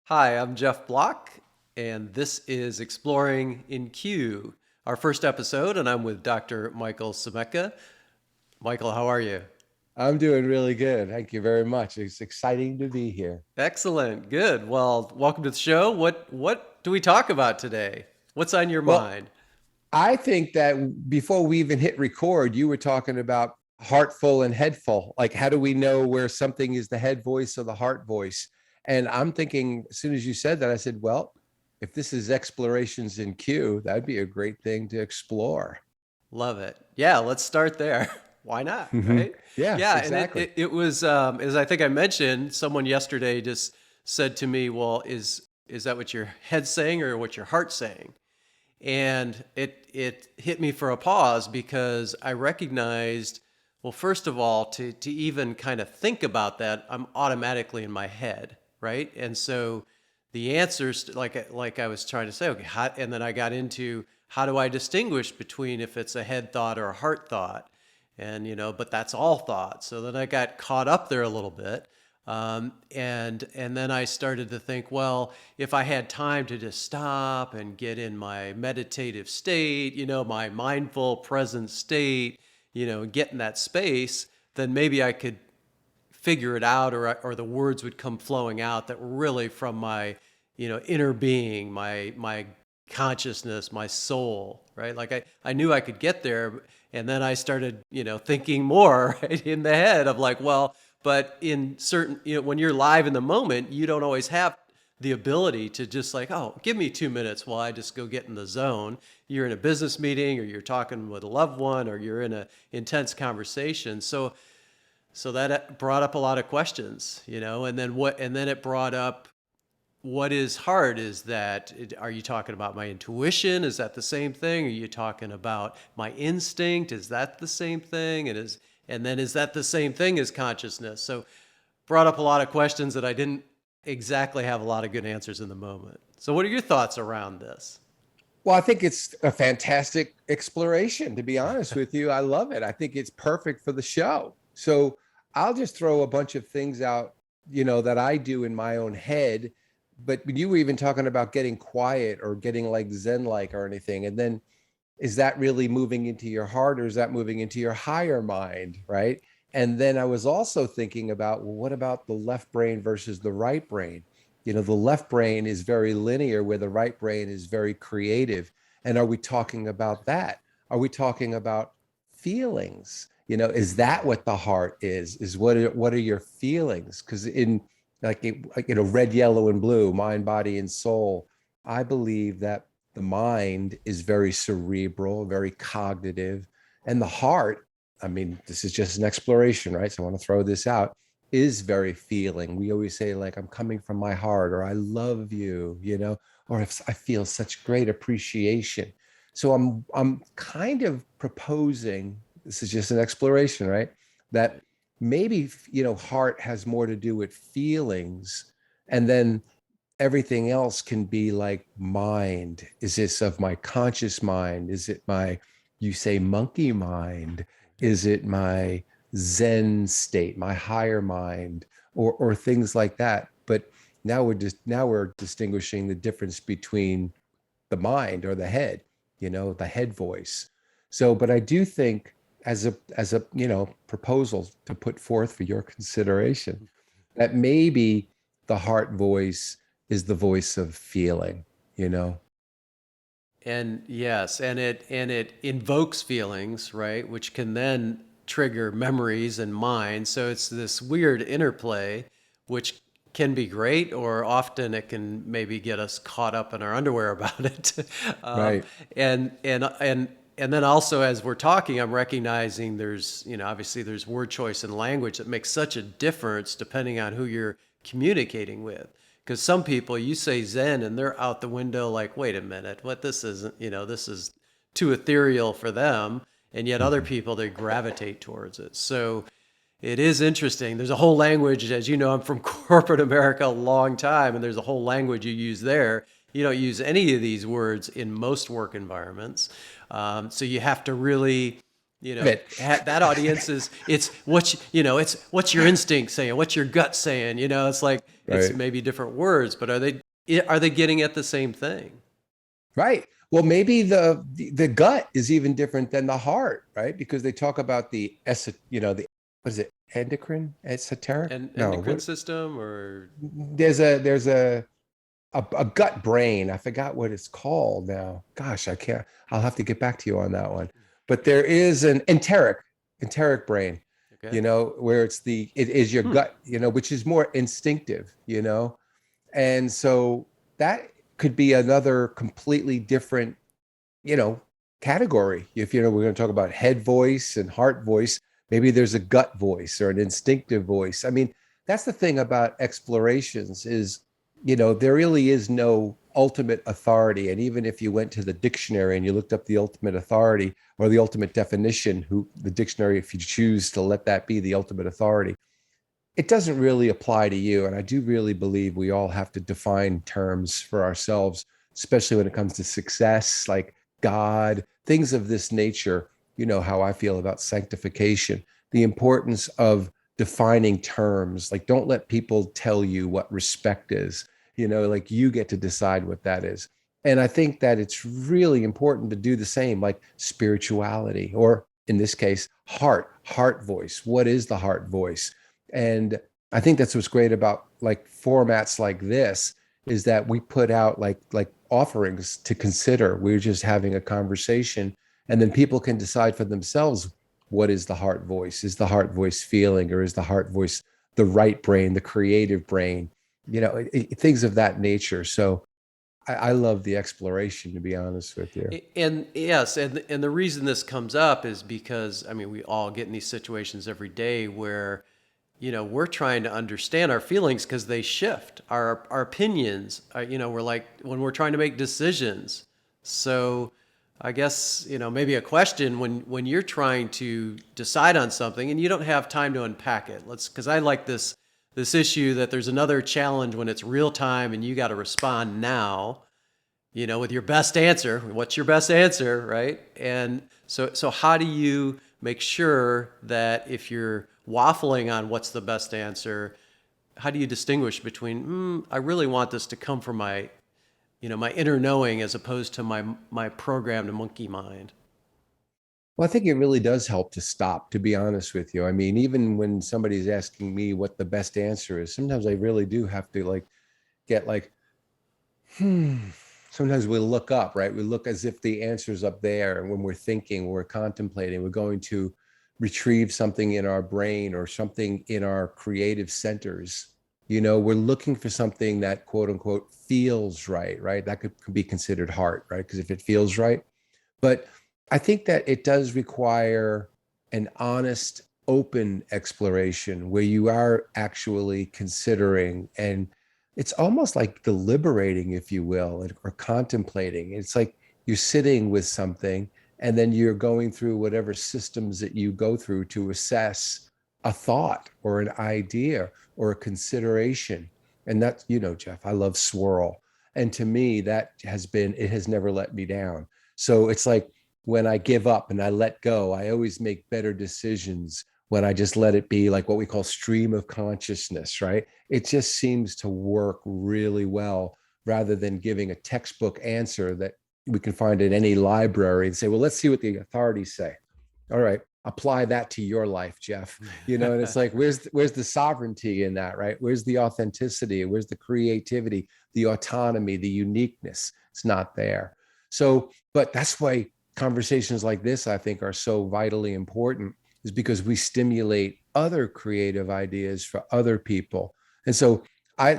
Hi, I'm Jeff Bloch, and this is Exploring in Q, our first episode, and I'm with Dr. Michael Scimeca. Michael, how are you? I'm doing really good. Thank you very much. It's exciting to be here. Excellent, good. Well, welcome to the show. What do we talk about today? What's on your Well, mind? I think that before we even hit record, you were talking about heartful and headful. Like, how do we know where something is the head voice or the heart voice? And I'm thinking, as soon as you said that, I said, well, if this is explorations in Q, that'd be a great thing to explore. Love it. Yeah, let's start there. Why not, Mhm. right? Yeah, Yeah, and it, exactly. it, it was, as I think I mentioned, someone yesterday just said to me, well, is that what your head's saying or what your heart's saying? And it hit me for a pause because I recognized, well, first of all, to even kind of think about that, I'm automatically in my head, right? And so the answers, like I was trying to say, okay, and then I got into how do I distinguish between if it's a head thought or a heart thought, and but that's all thought. So then I got caught up there a little bit. And then I started to think, well, if I had time to just stop and get in my meditative state, my mindful present state, get in that space, then maybe I could figure it out, or the words would come flowing out that were really from my inner being, my consciousness, my soul, right? Like I knew I could get there. And then I started thinking more right, in the head of like, well, but in certain, when you're live in the moment, you don't always have the ability to just like, oh, give me 2 minutes while I just go get in the zone. You're in a business meeting, or you're talking with a loved one, or you're in a intense conversation. So that brought up a lot of questions, and then it brought up what is hard. Is that, are you talking about my intuition? Is that the same thing? Are you talking about my instinct? Is that the same thing? And then is that the same thing as consciousness? So brought up a lot of questions that I didn't exactly have a lot of good answers in the moment. So what are your thoughts around this? Well, I think it's a fantastic exploration, to be honest with you. I love it. I think it's perfect for the show. So I'll just throw a bunch of things out, that I do in my own head. But when you were even talking about getting quiet or getting like Zen like or anything, and then is that really moving into your heart or is that moving into your higher mind? Right. And then I was also thinking about, well, what about the left brain versus the right brain? The left brain is very linear, where the right brain is very creative. And are we talking about that? Are we talking about feelings? Is that what the heart is? Is what are your feelings? Because in red, yellow, and blue, mind, body, and soul, I believe that the mind is very cerebral, very cognitive, and the heart, I mean, this is just an exploration, right? So I want to throw this out, is very feeling. We always say, like, I'm coming from my heart, or I love you, or if I feel such great appreciation. So I'm kind of proposing, this is just an exploration, right? That maybe, heart has more to do with feelings. And then everything else can be like mind. Is this of my conscious mind? Is it my, you say, monkey mind? Is it my Zen state, my higher mind, or things like that? But now we're distinguishing the difference between the mind or the head, the head voice. So, but I do think, as a proposal to put forth for your consideration, that maybe the heart voice is the voice of feeling, you know? And yes, and it invokes feelings, right, which can then trigger memories and minds. So it's this weird interplay, which can be great, or often it can maybe get us caught up in our underwear about it. um, Right. and and and and then also, as we're talking, I'm recognizing there's, obviously there's word choice and language that makes such a difference depending on who you're communicating with. Because some people, you say Zen and they're out the window like, wait a minute, what, this isn't, this is too ethereal for them. And yet other Mhm. people, they gravitate towards it. So it is interesting. There's a whole language, as you know, I'm from corporate America a long time, and there's a whole language you use there. You don't use any of these words in most work environments. So you have to really You know, It. that audience is, it's what it's what's your instinct saying, what's your gut saying. It's like it's Right. maybe different words, but are they getting at the same thing? Right. Well, maybe the gut is even different than the heart, right? Because they talk about the what is it, endocrine, esoteric? And No, endocrine what system, or there's a gut brain. I forgot what it's called now. Gosh, I can't. I'll have to get back to you on that one. But there is an enteric brain, okay. where it is your Hmm. gut, which is more instinctive, and so that could be another completely different, you know, category. If we're going to talk about head voice and heart voice, maybe there's a gut voice or an instinctive voice. I mean, that's the thing about explorations is, there really is no ultimate authority. And even if you went to the dictionary and you looked up the ultimate authority or the ultimate definition, the dictionary, if you choose to let that be the ultimate authority, it doesn't really apply to you. And I do really believe we all have to define terms for ourselves, especially when it comes to success, like God, things of this nature. You know how I feel about sanctification, the importance of defining terms. Like, don't let people tell you what respect is, like you get to decide what that is. And I think that it's really important to do the same, like spirituality, or in this case, heart voice. What is the heart voice? And I think that's what's great about like formats like this is that we put out like offerings to consider. We're just having a conversation, and then people can decide for themselves, what is the heart voice? Is the heart voice feeling, or is the heart voice the right brain, the creative brain? Things of that nature. So I love the exploration, to be honest with you. And yes, and the reason this comes up is because, I mean, we all get in these situations every day where we're trying to understand our feelings because they shift. Our opinions, we're like when we're trying to make decisions. So I guess, maybe a question when you're trying to decide on something and you don't have time to unpack it. Because I like this issue that there's another challenge when it's real time and you got to respond now, with your best answer. What's your best answer, right? And so how do you make sure that if you're waffling on what's the best answer, how do you distinguish between, I really want this to come from my inner knowing as opposed to my programmed monkey mind? Well, I think it really does help to stop, to be honest with you. I mean, even when somebody's asking me what the best answer is, sometimes I really do have to like get like, hmm. Sometimes we look up, right? We look as if the answer's up there. And when we're thinking, we're contemplating, we're going to retrieve something in our brain or something in our creative centers. We're looking for something that quote unquote feels right, right? That could be considered heart, right? Because if it feels right, but I think that it does require an honest, open exploration where you are actually considering, and it's almost like deliberating, if you will, or contemplating. It's like you're sitting with something and then you're going through whatever systems that you go through to assess a thought or an idea or a consideration. And that's, Jeff, I love swirl. And to me, it has never let me down. So it's like when I give up and I let go, I always make better decisions when I just let it be like what we call stream of consciousness, right? It just seems to work really well rather than giving a textbook answer that we can find in any library and say, well, let's see what the authorities say. All right, apply that to your life, Jeff. And it's like, where's the sovereignty in that, right? Where's the authenticity? Where's the creativity, the autonomy, the uniqueness? It's not there. So, but that's why conversations like this, I think, are so vitally important, is because we stimulate other creative ideas for other people. And so I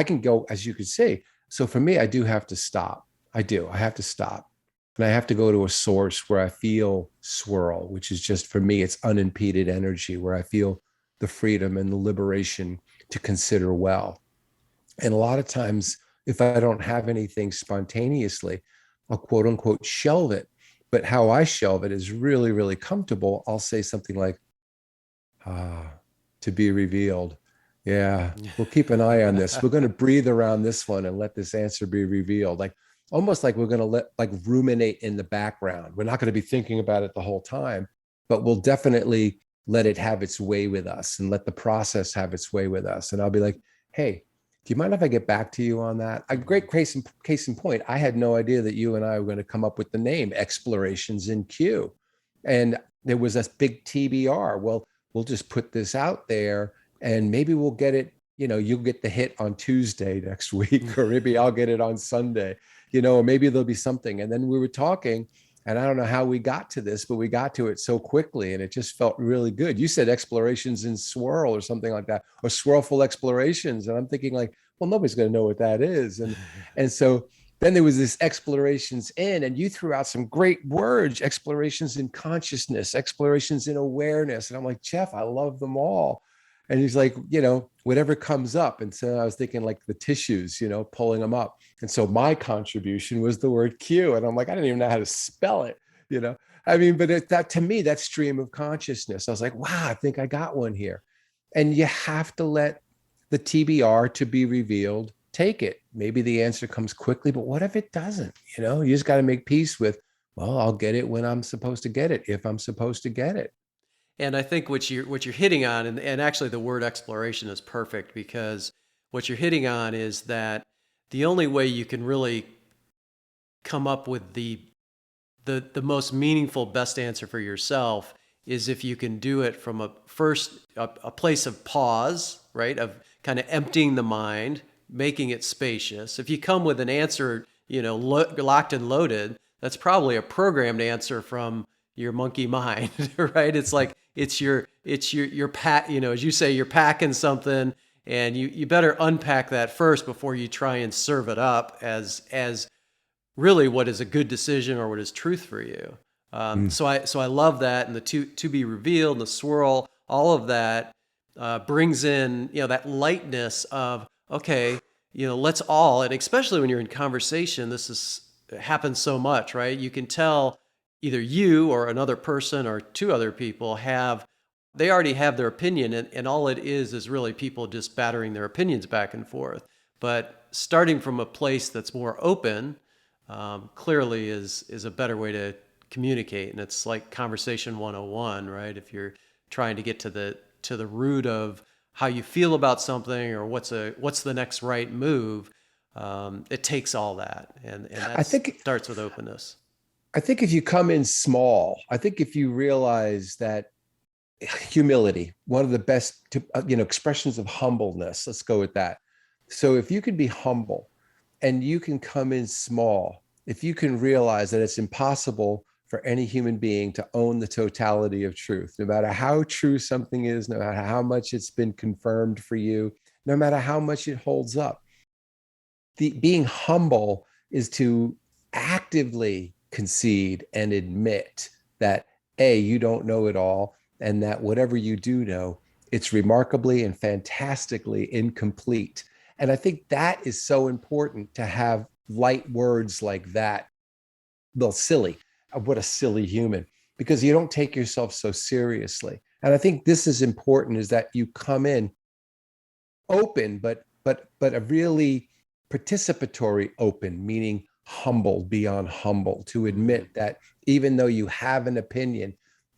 can go, as you could say. So for me, I do have to stop. I have to stop. And I have to go to a source where I feel swirl, which is just for me, it's unimpeded energy, where I feel the freedom and the liberation to consider well. And a lot of times, if I don't have anything spontaneously, I'll quote unquote shelve it. But how I shelve it is really, really comfortable. I'll say something like, ah, to be revealed. Yeah, we'll keep an eye on this. We're going to breathe around this one and let this answer be revealed. Like almost like we're going to let like ruminate in the background. We're not going to be thinking about it the whole time, but we'll definitely let it have its way with us and let the process have its way with us. And I'll be like, hey, do you mind if I get back to you on that? A great case in point. I had no idea that you and I were going to come up with the name Explorations in Q. And there was a big TBR. Well, we'll just put this out there and maybe we'll get it. You'll get the hit on Tuesday next week, or maybe I'll get it on Sunday, or maybe there'll be something. And then we were talking, and I don't know how we got to this, but we got to it so quickly and it just felt really good. You said Explorations in Swirl or something like that, or Swirlful Explorations. And I'm thinking like, well, nobody's going to know what that is. And so then there was this Explorations in, and you threw out some great words, explorations in consciousness, explorations in awareness. And I'm like, Jeff, I love them all. And he's like, whatever comes up. And so I was thinking like the tissues, pulling them up. And so my contribution was the word Q. And I'm like, I didn't even know how to spell it. I mean, but that to me, that stream of consciousness, I was like, wow, I think I got one here. And you have to let the TBR to be revealed take it. Maybe the answer comes quickly, but what if it doesn't? You just got to make peace with, well, I'll get it when I'm supposed to get it, if I'm supposed to get it. And I think what you're hitting on, and actually the word exploration is perfect, because what you're hitting on is that the only way you can really come up with the most meaningful, best answer for yourself is if you can do it from a place of pause, right? Of kind of emptying the mind, making it spacious. If you come with an answer, locked and loaded, that's probably a programmed answer from your monkey mind, right? It's like it's your pack, as you say, you're packing something, and you better unpack that first before you try and serve it up as really what is a good decision or what is truth for you. So I love that, and the to be revealed and the swirl, all of that brings in that lightness of, okay, let's all, and especially when you're in conversation, happens so much, right? You can tell either you or another person or two other people they already have their opinion, and all it is really people just battering their opinions back and forth. But starting from a place that's more open, clearly is a better way to communicate. And it's like conversation 101, right? If you're trying to get to the root of how you feel about something, or what's the next right move, it takes all that, and that starts with openness. I think if you come in small, I think if you realize that humility, one of the best expressions of humbleness, let's go with that. So if you can be humble and you can come in small, if you can realize that it's impossible for any human being to own the totality of truth, no matter how true something is, no matter how much it's been confirmed for you, no matter how much it holds up. Being humble is to actively concede and admit that you don't know it all, and that whatever you do know, it's remarkably and fantastically incomplete. And I think that is so important, to have light words like that. Well, silly. What a silly human, because you don't take yourself so seriously. And I think this is important, is that you come in open, but a really participatory open, meaning humble beyond humble, to admit that even though you have an opinion,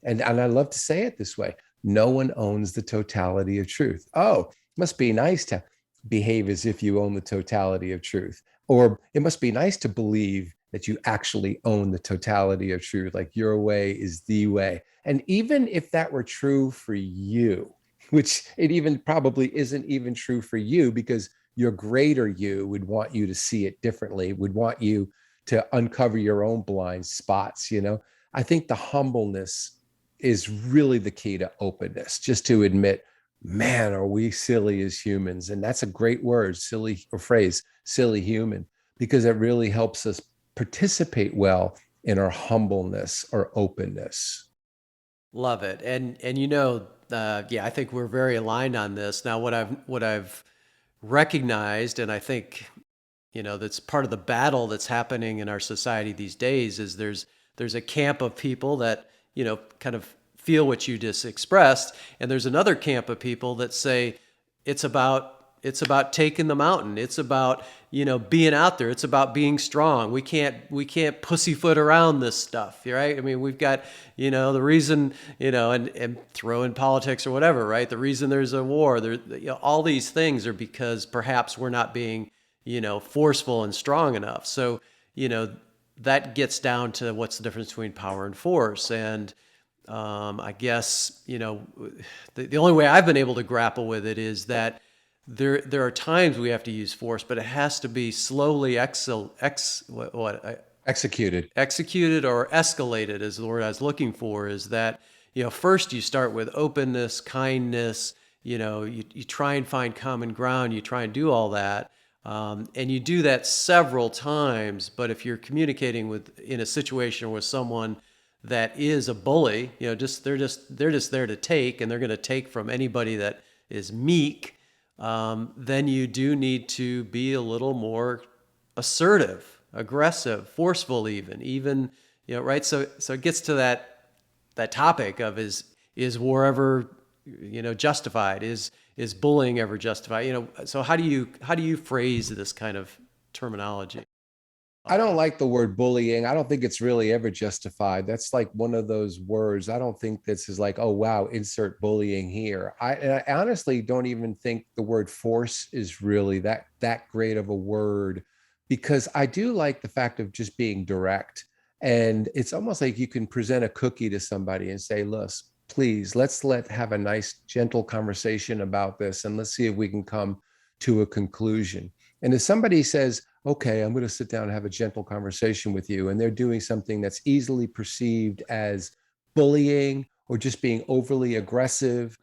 and I love to say it this way, no one owns the totality of truth. Oh, it must be nice to behave as if you own the totality of truth. Or it must be nice to believe that you actually own the totality of truth, like your way is the way. And even if that were true for you, which it even probably isn't even true for you, because your greater you would want you to see it differently, would want you to uncover your own blind spots. I think the humbleness is really the key to openness, just to admit, man, are we silly as humans? And that's a great word, silly, or phrase, silly human, because it really helps us participate well in our humbleness or openness. Love it. And I think we're very aligned on this. Now, what I've recognized, and I think that's part of the battle that's happening in our society these days, is there's a camp of people that kind of feel what you just expressed, and there's another camp of people that say it's about taking the mountain. It's about, being out there. It's about being strong. We can't pussyfoot around this stuff, right? I mean, we've got, the reason, and throw in politics or whatever, right? The reason there's a war, all these things are because perhaps we're not being, forceful and strong enough. So, that gets down to what's the difference between power and force. And I guess, the only way I've been able to grapple with it is that there are times we have to use force, but it has to be slowly Executed. executed or escalated is the word I was looking for. Is that, first you start with openness, kindness, you try and find common ground, you try and do all that. And you do that several times, but if you're communicating in a situation with someone that is a bully, they're just there to take, and they're going to take from anybody that is meek, then you do need to be a little more assertive, aggressive, forceful, even, right? So it gets to that topic of is war ever, justified? Is bullying ever justified? So how do you phrase this kind of terminology? I don't like the word bullying. I don't think it's really ever justified. That's like one of those words. I don't think this is like, oh, wow, insert bullying here. And I honestly don't even think the word force is really that great of a word, because I do like the fact of just being direct. And it's almost like you can present a cookie to somebody and say, look, please, let's have a nice, gentle conversation about this, and let's see if we can come to a conclusion. And if somebody says, okay, I'm going to sit down and have a gentle conversation with you, and they're doing something that's easily perceived as bullying or just being overly aggressive,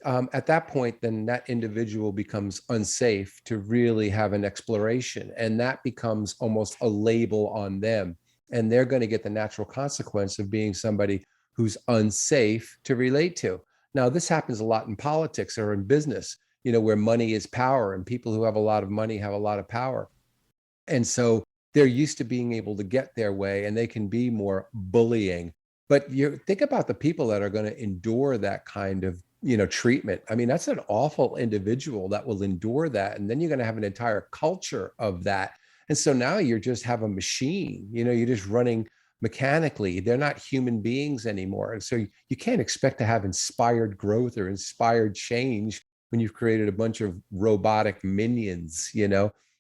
at that point, then that individual becomes unsafe to really have an exploration. And that becomes almost a label on them. And they're going to get the natural consequence of being somebody who's unsafe to relate to. Now, this happens a lot in politics or in business, where money is power, and people who have a lot of money have a lot of power. And so they're used to being able to get their way, and they can be more bullying. But you think about the people that are going to endure that kind of, treatment. I mean, that's an awful individual that will endure that. And then you're going to have an entire culture of that. And so now you're just have a machine, you're just running mechanically. They're not human beings anymore. And so you can't expect to have inspired growth or inspired change when you've created a bunch of robotic minions.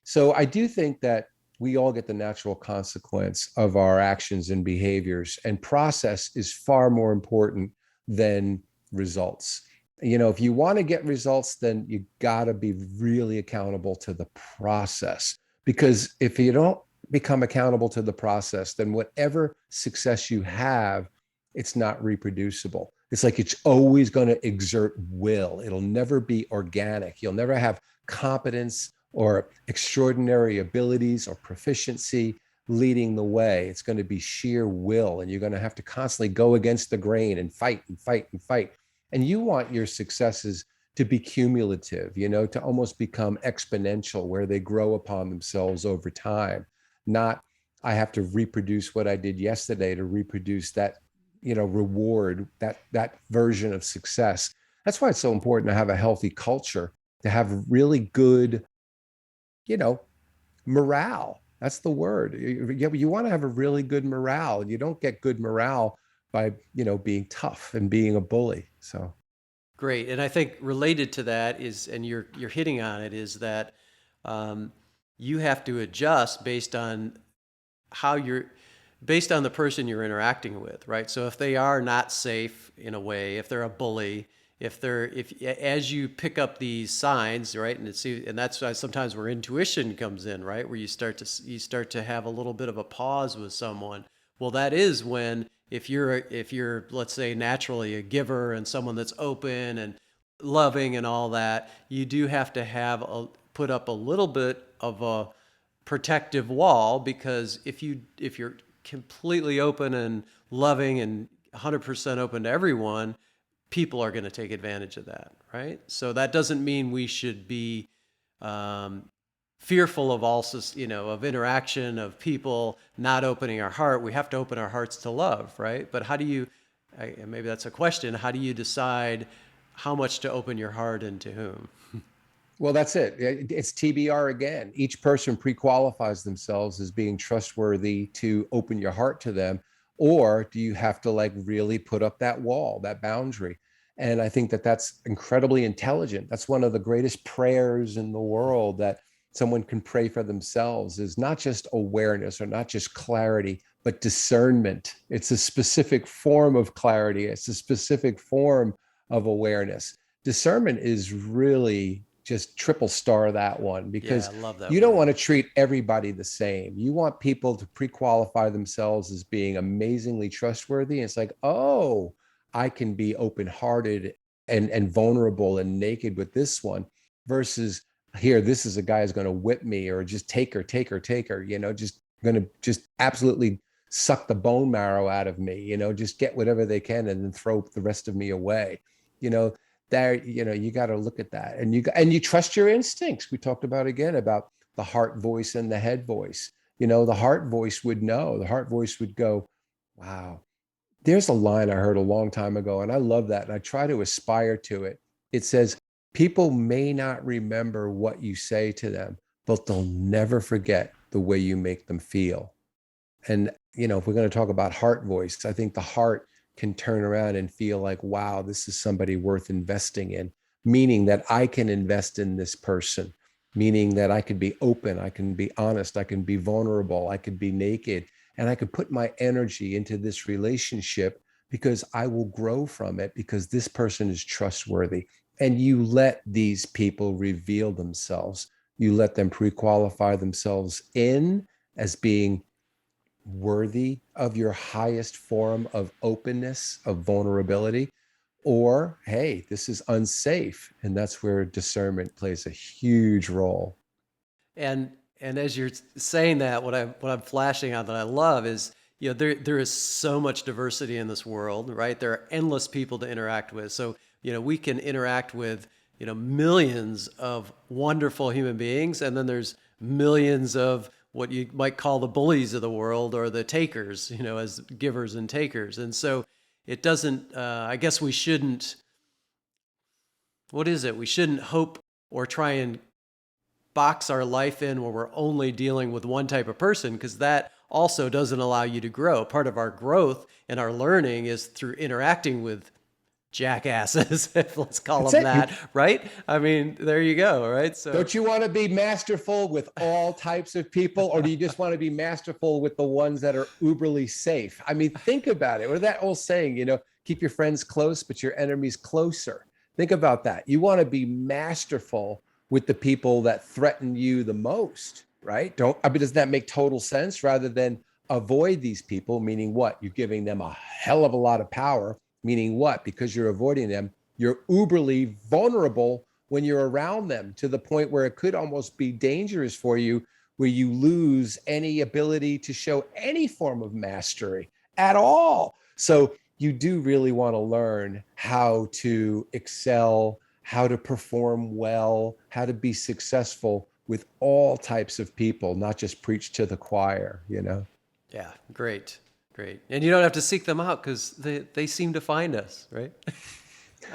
So I do think that we all get the natural consequence of our actions and behaviors, and process is far more important than results. If you want to get results, then you got to be really accountable to the process, because if you don't become accountable to the process, then whatever success you have, it's not reproducible. It's like it's always going to exert will. It'll never be organic. You'll never have competence or extraordinary abilities or proficiency leading the way. It's going to be sheer will, and you're going to have to constantly go against the grain and fight and fight and fight. And you want your successes to be cumulative, to almost become exponential, where they grow upon themselves over time. Not, I have to reproduce what I did yesterday to reproduce that, reward, that version of success. That's why it's so important to have a healthy culture, to have really good, morale. That's the word. You want to have a really good morale. You don't get good morale by, being tough and being a bully. So Great. And I think related to that is, and you're hitting on it, is that you have to adjust based on based on the person you're interacting with, right? So if they are not safe in a way, if they're a bully, if as you pick up these signs, right, and that's why sometimes where intuition comes in, right, where you start to have a little bit of a pause with someone. Well, that is when, if you're let's say naturally a giver and someone that's open and loving and all that, you do have to put up a little bit of a protective wall, because if you're completely open and loving and 100% open to everyone, people are going to take advantage of that, right? So that doesn't mean we should be fearful of of interaction, of people not opening our heart. We have to open our hearts to love, right? But how do you, maybe that's a question, how do you decide how much to open your heart and to whom? Well, that's it. It's TBR again. Each person pre-qualifies themselves as being trustworthy to open your heart to them, or do you have to like really put up that wall, that boundary? And I think that that's incredibly intelligent. That's one of the greatest prayers in the world that someone can pray for themselves, is not just awareness or not just clarity, but discernment. It's a specific form of clarity. It's a specific form of awareness. Discernment is really just triple star that one, Yeah, because I love that you don't word. want to treat everybody the same. You want people to pre-qualify themselves as being amazingly trustworthy. And it's like, oh, I can be open-hearted and vulnerable and naked with this one, versus here, this is a guy who's going to whip me or just take her, just going to just absolutely suck the bone marrow out of me, just get whatever they can and then throw the rest of me away. You know, there, you got to look at that, and you trust your instincts. We talked about again about the heart voice and the head voice. The heart voice would know. The heart voice would go, wow. There's a line I heard a long time ago, and I love that, and I try to aspire to it. It says, people may not remember what you say to them, but they'll never forget the way you make them feel. And, if we're going to talk about heart voice, I think the heart can turn around and feel like, wow, this is somebody worth investing in, meaning that I can invest in this person, meaning that I could be open, I can be honest, I can be vulnerable, I could be naked, and I could put my energy into this relationship because I will grow from it because this person is trustworthy. And you let these people reveal themselves. You let them pre-qualify themselves in as being worthy of your highest form of openness, of vulnerability, or hey, this is unsafe. And that's where discernment plays a huge role. And as you're saying that, what I'm flashing out that I love is, there is so much diversity in this world, right? There are endless people to interact with. So, we can interact with, millions of wonderful human beings, and then there's millions of what you might call the bullies of the world, or the takers, as givers and takers. And so it doesn't, I guess we shouldn't, what is it? We shouldn't hope or try and box our life in where we're only dealing with one type of person, because that also doesn't allow you to grow. Part of our growth and our learning is through interacting with jackasses, let's call That's them it. that, right? I mean, there you go, right? So, Don't you want to be masterful with all types of people, or do you just want to be masterful with the ones that are uberly safe? I mean, think about it. Or that old saying, keep your friends close, but your enemies closer. Think about that. You want to be masterful with the people that threaten you the most, right? Doesn't that make total sense, rather than avoid these people, meaning what? You're giving them a hell of a lot of power, meaning what? Because you're avoiding them, you're uberly vulnerable when you're around them, to the point where it could almost be dangerous for you, where you lose any ability to show any form of mastery at all. So you do really want to learn how to excel, how to perform well, how to be successful with all types of people, not just preach to the choir. yeah, great, great. And you don't have to seek them out because they seem to find us, right?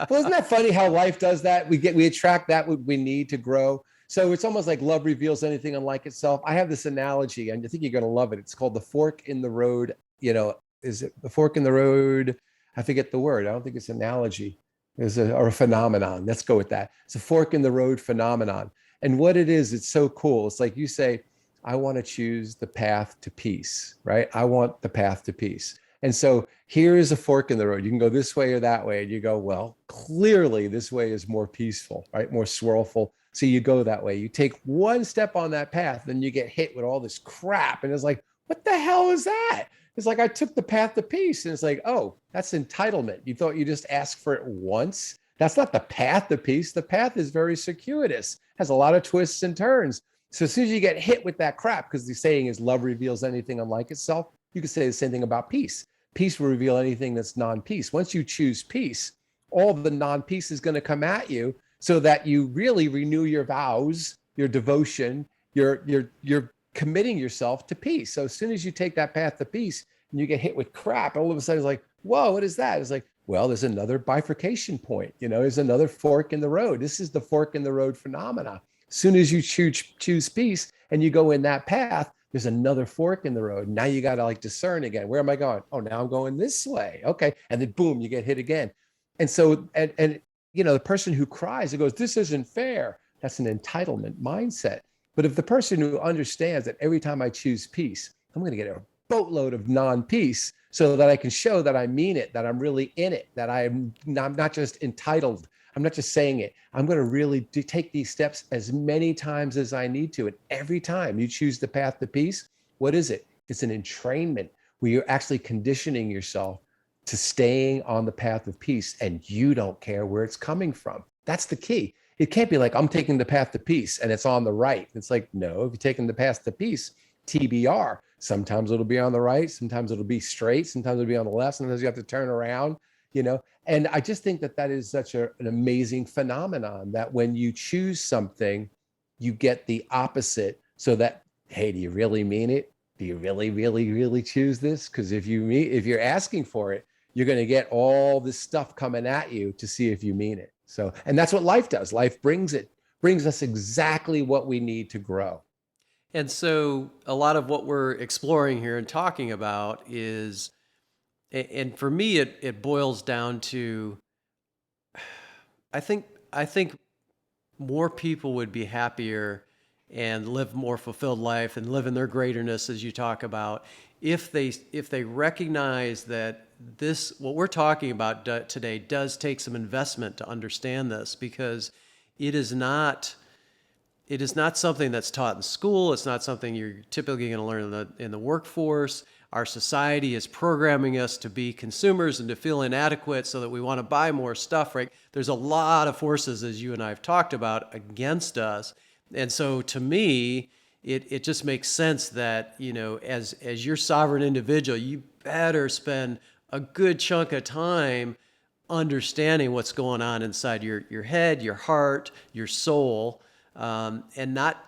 Well, isn't that funny how life does that? We attract that what we need to grow. So it's almost like love reveals anything unlike itself. I have this analogy, and I think you're going to love it. It's called the fork in the road. Is it the fork in the road? I forget the word. I don't think it's an analogy. Or a phenomenon. Let's go with that. It's a fork in the road phenomenon. And what it is, it's so cool. It's like you say, I want to choose the path to peace, right? I want the path to peace. And so here is a fork in the road. You can go this way or that way. And you go, well, clearly this way is more peaceful, right? More swirlful. So you go that way. You take one step on that path, then you get hit with all this crap. And it's like, what the hell is that? It's like, I took the path to peace. And it's like, oh, that's entitlement. You thought you just asked for it once. That's not the path to peace. The path is very circuitous, has a lot of twists and turns. So as soon as you get hit with that crap, because the saying is love reveals anything unlike itself, you could say the same thing about peace. Peace will reveal anything that's non-peace. Once you choose peace, all the non-peace is going to come at you, so that you really renew your vows, your devotion, you're committing yourself to peace. So as soon as you take that path to peace and you get hit with crap, all of a sudden it's like, whoa, what is that? It's like, Well, there's another bifurcation point. There's another fork in the road. This is the fork in the road phenomena. As soon as you choose peace and you go in that path, there's another fork in the road. Now you got to like discern again. Where am I going? Oh, now I'm going this way. Okay. And then boom, you get hit again. And so, the person who cries and goes, this isn't fair. That's an entitlement mindset. But if the person who understands that every time I choose peace, I'm going to get a boatload of non-peace so that I can show that I mean it, that I'm really in it, that I'm not just entitled. I'm not just saying it. I'm going to really take these steps as many times as I need to. And every time you choose the path to peace, what is it? It's an entrainment where you're actually conditioning yourself to staying on the path of peace, and you don't care where it's coming from. That's the key. It can't be like, I'm taking the path to peace and it's on the right. It's like, no, if you're taking the path to peace, TBR. Sometimes it'll be on the right, sometimes it'll be straight, sometimes it'll be on the left, sometimes you have to turn around, And I just think that is such an amazing phenomenon, that when you choose something, you get the opposite. So that, hey, do you really mean it? Do you really, really, really choose this? Because if you're asking for it, you're going to get all this stuff coming at you to see if you mean it. So, and that's what life does. Life brings us exactly what we need to grow. And so a lot of what we're exploring here and talking about is, and for me, it boils down to, I think more people would be happier and live more fulfilled life and live in their greaterness, as you talk about, if they recognize that what we're talking about today does take some investment to understand this, because it is not something that's taught in school. It's not something you're typically going to learn in the workforce. Our society is programming us to be consumers and to feel inadequate so that we want to buy more stuff, right? There's a lot of forces, as you and I have talked about, against us. And so to me, it just makes sense that, as your sovereign individual, you better spend a good chunk of time understanding what's going on inside your head, your heart, your soul, and not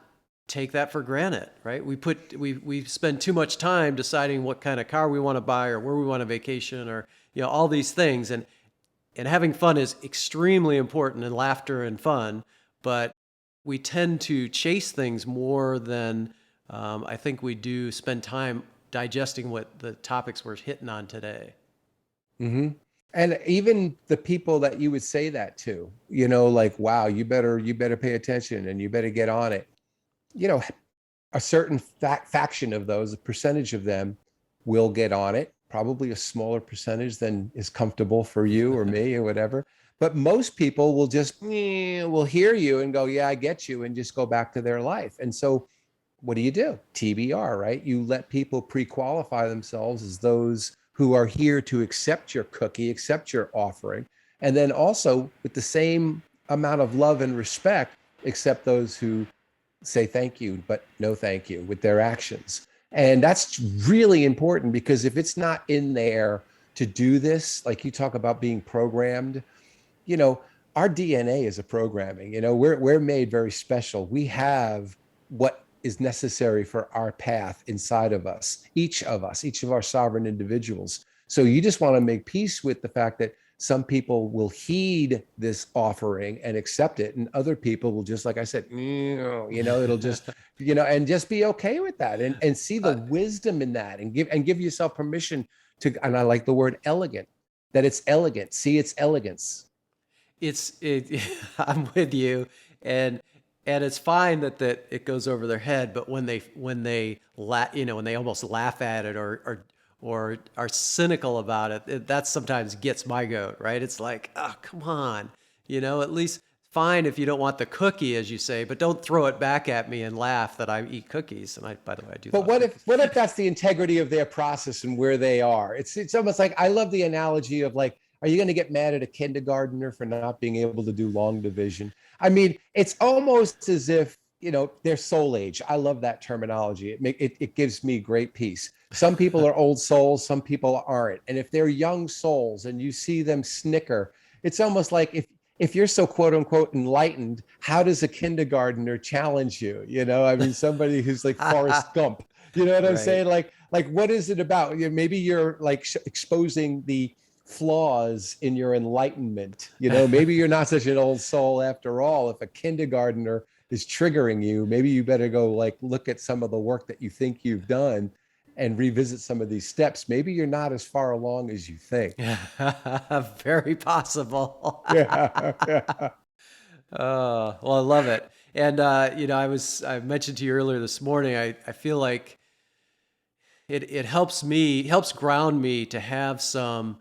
take that for granted, right? We spend too much time deciding what kind of car we want to buy or where we want to vacation, or all these things, and having fun is extremely important, and laughter and fun, but we tend to chase things more than I think we do spend time digesting what the topics we're hitting on today. Mm-hmm. And even the people that you would say that to, like, wow, you better pay attention and you better get on it. A certain faction of those, a percentage of them will get on it, probably a smaller percentage than is comfortable for you or me or whatever. But most people will just, will hear you and go, yeah, I get you, and just go back to their life. And so what do? TBR, right? You let people pre-qualify themselves as those who are here to accept your cookie, accept your offering, and then also with the same amount of love and respect, accept those who say thank you, but no thank you with their actions. And that's really important, because if it's not in there to do this, like you talk about being programmed, our DNA is a programming. We're made very special. We have what is necessary for our path inside of us, each of our sovereign individuals. So you just want to make peace with the fact that some people will heed this offering and accept it, and other people will just, like I said, it'll just, and just be okay with that, and see the wisdom in that, and give yourself permission to, and I like the word elegant, that it's elegant. See its elegance. I'm with you, and it's fine that it goes over their head, but when they when they almost laugh at it, or are cynical about it, that sometimes gets my goat, right? It's like, oh, come on, at least fine if you don't want the cookie, as you say, but don't throw it back at me and laugh that I eat cookies. And by the way, I do. But what if that's the integrity of their process and where they are? It's almost like, I love the analogy of, like, are you going to get mad at a kindergartner for not being able to do long division? I mean, it's almost as if, they're soul age. I love that terminology. It gives me great peace. Some people are old souls, some people aren't. And if they're young souls and you see them snicker, it's almost like, if you're so quote unquote enlightened, how does a kindergartner challenge you? I mean, somebody who's like Forrest Gump, you know what I'm saying? Like, what is it about? Maybe you're like exposing the flaws in your enlightenment. Maybe you're not such an old soul after all. If a kindergartner is triggering you, maybe you better go like look at some of the work that you think you've done and revisit some of these steps. Maybe you're not as far along as you think. Very possible. Yeah. Yeah. Well, I love it. And I mentioned to you earlier this morning, I feel like it helps ground me to have some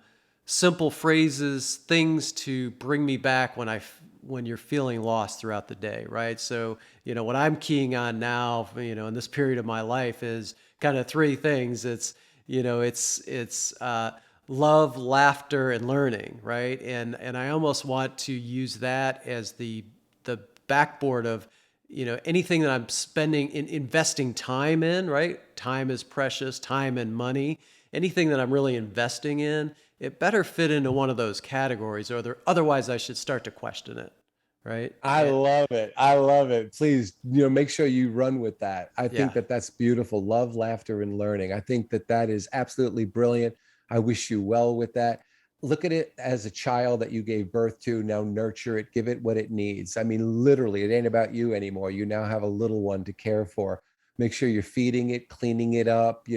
simple phrases, things to bring me back when you're feeling lost throughout the day, right? So, what I'm keying on now, in this period of my life is kind of three things. It's love, laughter, and learning, right? And I almost want to use that as the backboard of anything that I'm spending in investing time in, right? Time is precious, time and money. Anything that I'm really investing in, it better fit into one of those categories, otherwise I should start to question it, right? I love it. I love it. Please, make sure you run with that. I think Yeah. that that's beautiful. Love, laughter, and learning. I think that that is absolutely brilliant. I wish you well with that. Look at it as a child that you gave birth to. Now nurture it, give it what it needs. I mean, literally, it ain't about you anymore. You now have a little one to care for. Make sure you're feeding it, cleaning it up,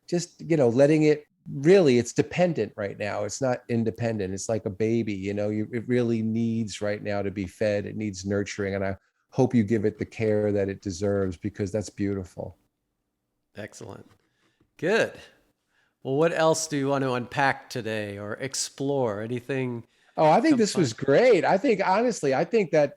just, letting it really, it's dependent right now. It's not independent. It's like a baby, it really needs right now to be fed. It needs nurturing. And I hope you give it the care that it deserves because that's beautiful. Excellent. Good. Well, what else do you want to unpack today or explore? Anything Oh, I think come this was find? great. I think honestly, I think that,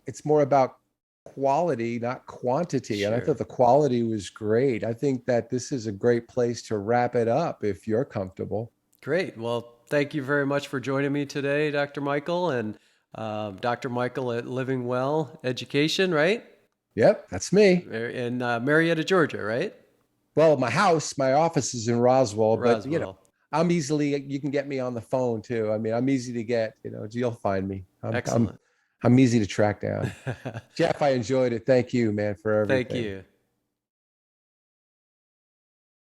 it's more about quality, not quantity. And I Sure. thought the quality was great. I think that this is a great place to wrap it up if you're comfortable. Great. Well, thank you very much for joining me today, Dr. Michael, and Dr. Michael at Living Well Education, right? Yep, that's me. In Marietta, Georgia, right? Well, my office is in Roswell, but Roswell. you can get me on the phone too. I mean, I'm easy to get, you'll find me. I'm Excellent. I'm easy to track down. Jeff, I enjoyed it. Thank you, man, for Thank everything. you.